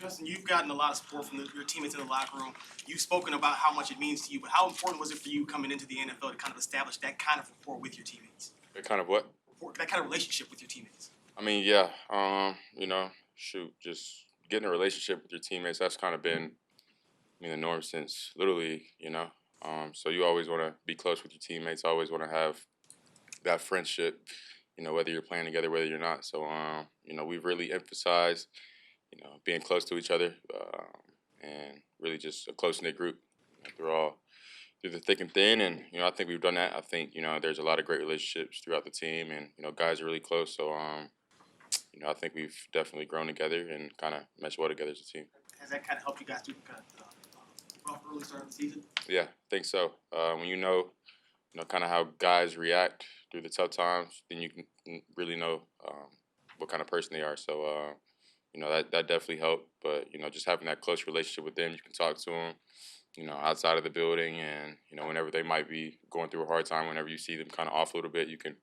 Justin, you've gotten a lot of support from your teammates in the locker room. You've spoken about how much it means to you, but how important was it for you coming into the NFL to kind of establish that kind of rapport with your teammates? That kind of what? That kind of relationship with your teammates. I mean, yeah. Just getting a relationship with your teammates. That's kind of been, the norm since literally, So you always want to be close with your teammates. Always want to have that friendship. Whether you're playing together, whether you're not. So, we've really emphasized, being close to each other, and really just a close knit group. Through the thick and thin, and I think we've done that. I think there's a lot of great relationships throughout the team, and guys are really close. So I think we've definitely grown together and kind of meshed well together as a team. Has that kind of helped you guys through the rough early start of the season? Yeah, I think so. When kind of how guys react through the tough times, then you can really know what kind of person they are. So that definitely helped. But just having that close relationship with them, you can talk to them, outside of the building, and whenever they might be going through a hard time, whenever you see them kind of off a little bit, you can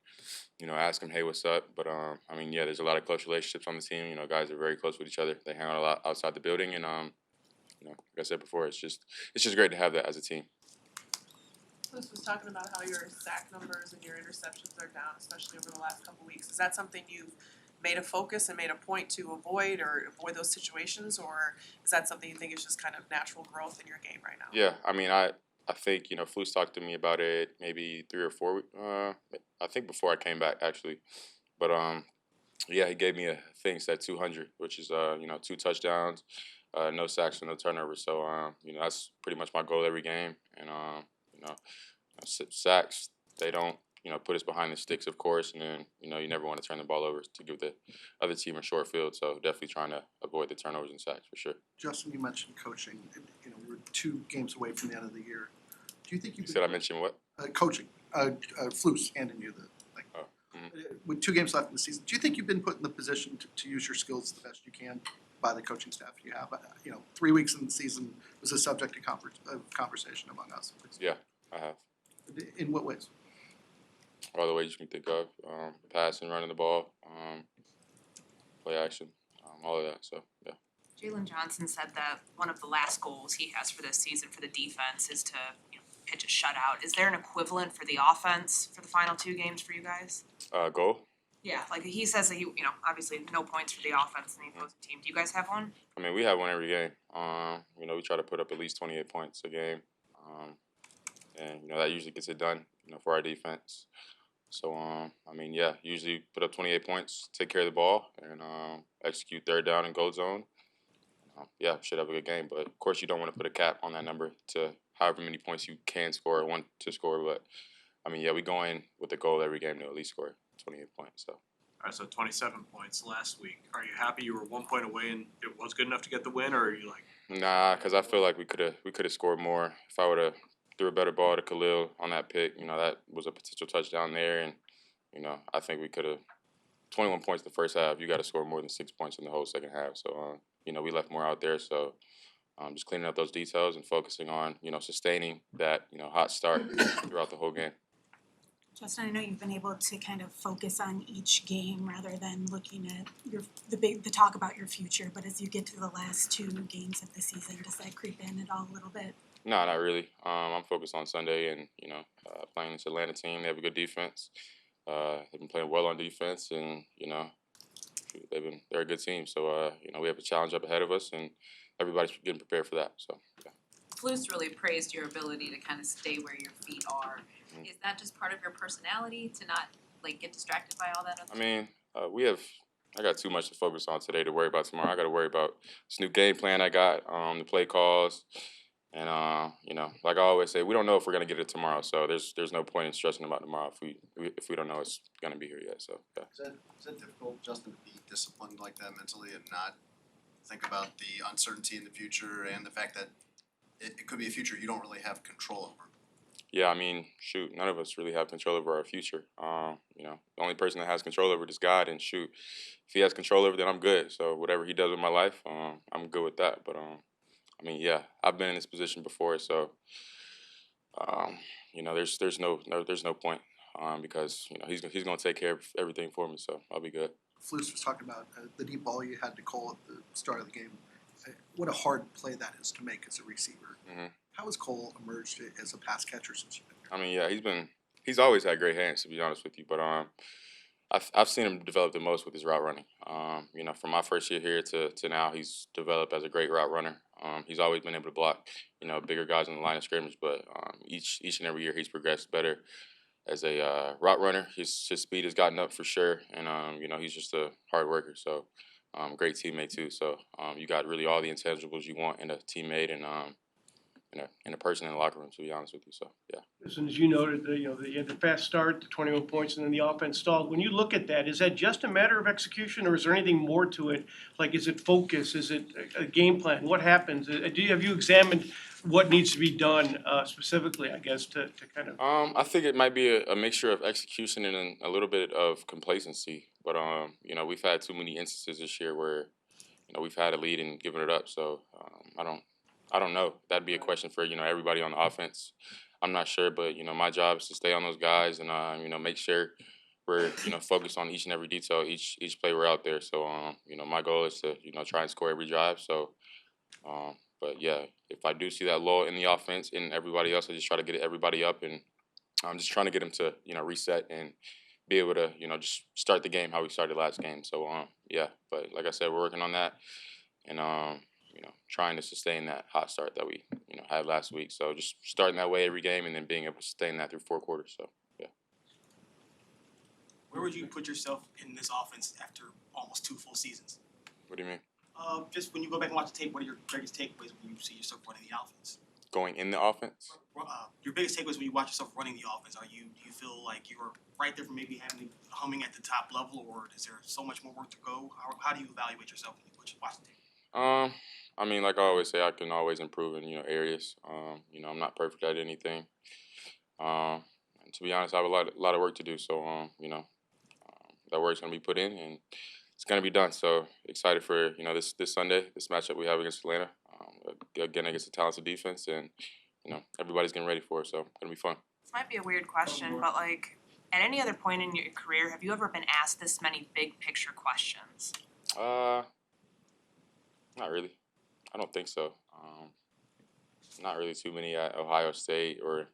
ask them, hey, what's up? But there's a lot of close relationships on the team. Guys are very close with each other. They hang out a lot outside the building, and like I said before, it's just great to have that as a team. This was talking about how your sack numbers and your interceptions are down, especially over the last couple of weeks. Is that something you've made a focus and made a point to avoid those situations, or is that something you think is just kind of natural growth in your game right now? Yeah, I think Flus talked to me about it maybe 3 or 4 weeks. I think before I came back actually, but yeah, he gave me a thing set 200, which is 2 touchdowns, no sacks and no turnovers. So that's pretty much my goal every game, and sacks, they don't put us behind the sticks, of course, and then you never want to turn the ball over to give the other team a short field. So definitely trying to avoid the turnovers and sacks for sure. Justin, you mentioned coaching. We were 2 games away from the end of the year. Do you think you said I mentioned what? Coaching. Flus handing you the thing. Oh. Mm-hmm. With 2 games left in the season, do you think you've been put in the position to use your skills the best you can by the coaching staff you have? 3 weeks in the season was a subject of conversation among us. Yeah, I have. In what ways? All the ways you can think of, passing, running the ball, play action, all of that. So, yeah. Jalen Johnson said that one of the last goals he has for this season for the defense is to pitch a shutout. Is there an equivalent for the offense for the final 2 games for you guys? Goal? Yeah, like he says that he, obviously no points for the offense in the opposing team. Do you guys have one? I mean, we have one every game. We try to put up at least 28 points a game, and that usually gets it done. For our defense. So, usually put up 28 points, take care of the ball, and execute third down and goal zone. Should have a good game. But, of course, you don't want to put a cap on that number to however many points you can score or want to score. But, we go in with the goal every game to at least score 28 points. So. All right, so 27 points last week. Are you happy you were 1 point away and it was good enough to get the win, or are you like? Nah, because I feel like we could have scored more if I would have threw a better ball to Khalil on that pick. That was a potential touchdown there. And, I think we could have 21 points the first half. You got to score more than 6 points in the whole second half. So, we left more out there. So, just cleaning up those details and focusing on, sustaining that, hot start throughout the whole game. Justin, I know you've been able to kind of focus on each game rather than looking at the talk about your future. But as you get to the last 2 games of the season, does that creep in at all a little bit? No, not really. I'm focused on Sunday and, playing this Atlanta team. They have a good defense. They've been playing well on defense, and, they're a good team. So, we have a challenge up ahead of us, and everybody's getting prepared for that. So, yeah. Flus really praised your ability to kind of stay where your feet are. Mm-hmm. Is that just part of your personality to not, get distracted by all that other stuff? I got too much to focus on today to worry about tomorrow. I got to worry about this new game plan I got, the play calls. And, like I always say, we don't know if we're going to get it tomorrow. So there's no point in stressing about tomorrow if we don't know it's going to be here yet. So, yeah. Is that difficult, Justin, to be disciplined like that mentally and not think about the uncertainty in the future and the fact that it could be a future you don't really have control over? Yeah, none of us really have control over our future. The only person that has control over it is God, and if he has control over it, then I'm good. So whatever he does with my life, I'm good with that. But, I've been in this position before, so there's no point because he's going to take care of everything for me, so I'll be good. Flus was talking about the deep ball you had to call at the start of the game. what a hard play that is to make as a receiver. Mhm. How has Cole emerged as a pass catcher since you've been there? I mean, yeah, he's always had great hands, to be honest with you. But I've seen him develop the most with his route running. You know, from my first year here to now, he's developed as a great route runner. He's always been able to block, you know, bigger guys in the line of scrimmage. But each and every year, he's progressed better as a route runner. His speed has gotten up for sure, and you know, he's just a hard worker. So great teammate too. So you got really all the intangibles you want in a teammate and in a person in the locker room, to be honest with you. So yeah. And as you noted, you had the fast start, the 21 points, and then the offense stalled. When you look at that, is that just a matter of execution, or is there anything more to it? Like, is it focus? Is it a game plan? What happens? Have you examined what needs to be done specifically, I guess, to kind of? I think it might be a mixture of execution and a little bit of complacency. But you know, we've had too many instances this year where, you know, we've had a lead and given it up. So I don't know. That'd be a question for, you know, everybody on the offense. I'm not sure, but you know, my job is to stay on those guys and you know, make sure we're, you know, focused on each and every detail, each play we're out there. So you know, my goal is to, you know, try and score every drive. So but yeah, if I do see that lull in the offense and everybody else, I just try to get everybody up, and I'm just trying to get them to, you know, reset and be able to, you know, just start the game how we started last game. So yeah, but like I said, we're working on that, and you know, trying to sustain that hot start that we, you know, had last week. So just starting that way every game and then being able to sustain that through 4 quarters. So yeah. Where would you put yourself in this offense after almost 2 full seasons? What do you mean? Just when you go back and watch the tape, what are your biggest takeaways when you see yourself running the offense? Going in the offense? Your biggest takeaways when you watch yourself running the offense, do you feel like you're right there for maybe having humming at the top level, or is there so much more work to go? How do you evaluate yourself when you watch the tape? I mean, like I always say, I can always improve in, you know, areas. You know, I'm not perfect at anything. And to be honest, I have a lot of work to do. So, you know, that work's gonna be put in and it's gonna be done. So excited for, you know, this Sunday, this matchup we have against Atlanta. Again, against a talented defense, and you know, everybody's getting ready for it. So it's gonna be fun. This might be a weird question, but like, at any other point in your career, have you ever been asked this many big picture questions? Not really. I don't think so. Not really too many at Ohio State, or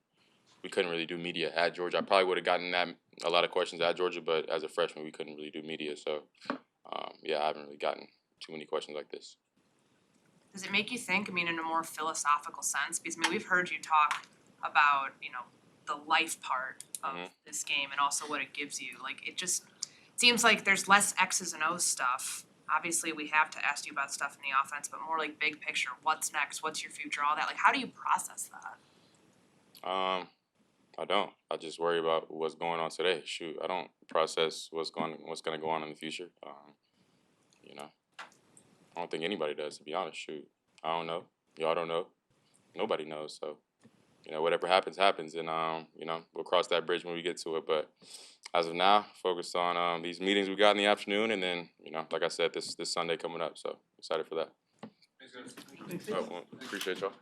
we couldn't really do media at Georgia. I probably would have gotten a lot of questions at Georgia, but as a freshman, we couldn't really do media. So, yeah, I haven't really gotten too many questions like this. Does it make you think, I mean, in a more philosophical sense? Because, I mean, we've heard you talk about, you know, the life part of this game and also what it gives you. Like, it just seems like there's less X's and O's stuff. Obviously, we have to ask you about stuff in the offense, but more like big picture. What's next? What's your future? All that. Like, how do you process that? I don't. I just worry about what's going on today. Shoot, I don't process what's going to go on in the future. You know, I don't think anybody does, to be honest. Shoot, I don't know. Y'all don't know. Nobody knows. So, you know, whatever happens, happens, and you know, we'll cross that bridge when we get to it. But as of now, focused on these meetings we got in the afternoon, and then, you know, like I said, this Sunday coming up. So excited for that. Thanks, guys. Well, appreciate y'all.